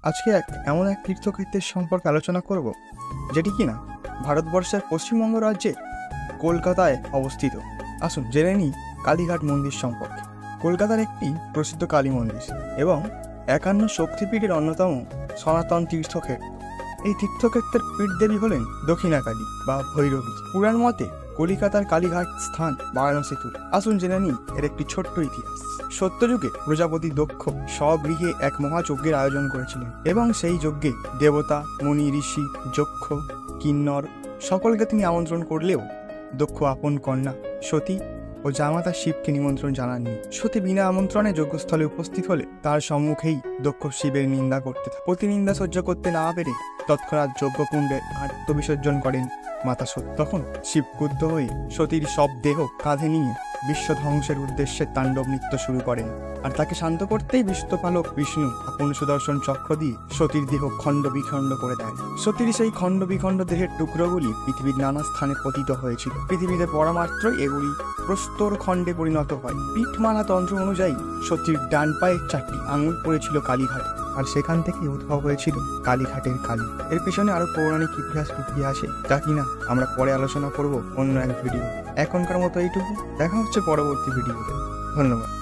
আজকে এমন এক তীর্থক্ষেত্রের সম্পর্কে আলোচনা করব যেটি কিনা ভারতবর্ষের পশ্চিমবঙ্গ রাজ্যে কলকাতায় অবস্থিত। আসুন জেনে নিই কালীঘাট মন্দির সম্পর্কে। কলকাতার একটি প্রসিদ্ধ কালী মন্দির এবং 51 শক্তিপীঠের অন্যতম সনাতন তীর্থক্ষেত্র। এই তীর্থক্ষেত্রের পীঠদেবী হলেন দক্ষিণাকালী বা ভৈরবী। পুরাণ মতে কলিকাতার কালীঘাট স্থান বারাণসী তুলে। আসুন জেনে নিই এর একটি ছোট্ট ইতিহাস। সত্যযুগে প্রজাপতি দক্ষ স্বগৃহে এক মহাযজ্ঞের আয়োজন করেছিলেন এবং সেই যজ্ঞে দেবতা, মুনি, ঋষি, যক্ষ, কিন্নর সকলকে তিনি আমন্ত্রণ করলেও দক্ষ আপন কন্যা সতী ও জামাতা শিবকে নিমন্ত্রণ জানাননি। সতী বিনা আমন্ত্রণে যজ্ঞস্থলে উপস্থিত হলে তার সম্মুখেই দক্ষ শিবের নিন্দা করতে থাকে। প্রতিনিন্দা সহ্য করতে না পেরে তৎক্ষণাৎ যজ্ঞকুণ্ডে আত্মবিসর্জন করেন মাতা সতী। তখন শিব ক্রুদ্ধ হয়ে সতীর সব দেহ কাঁধে নিয়ে বিশ্ব ধ্বংসের উদ্দেশ্যে তাণ্ডব নৃত্য শুরু করেন। আর তাকে শান্ত করতেই বিশ্বপালক বিষ্ণু আপন সুদর্শন চক্র দিয়ে সতীর দেহ খণ্ড বিখণ্ড করে দেয়। সতীর সেই খণ্ড বিখণ্ড দেহের টুকরোগুলি পৃথিবীর নানা স্থানে পতিত হয়েছিল। পৃথিবীতে পড়া মাত্রই এগুলি প্রস্তর খণ্ডে পরিণত হয়। পিঠমালা তন্ত্র অনুযায়ী সতীর ডান পায়ে 4টি আঙুল পড়েছিল কালীঘাট, আর সেখান থেকে উদ্ভব হয়েছিল কালীঘাটের কালী। এর পিছনে আরো পৌরাণিক ইতিহাস লুকিয়ে আছে, যা কিনা আমরা পরে আলোচনা করব অন্য এক ভিডিও। এখনকার মতো এইটুকু, দেখা হচ্ছে পরবর্তী ভিডিওতে। ধন্যবাদ।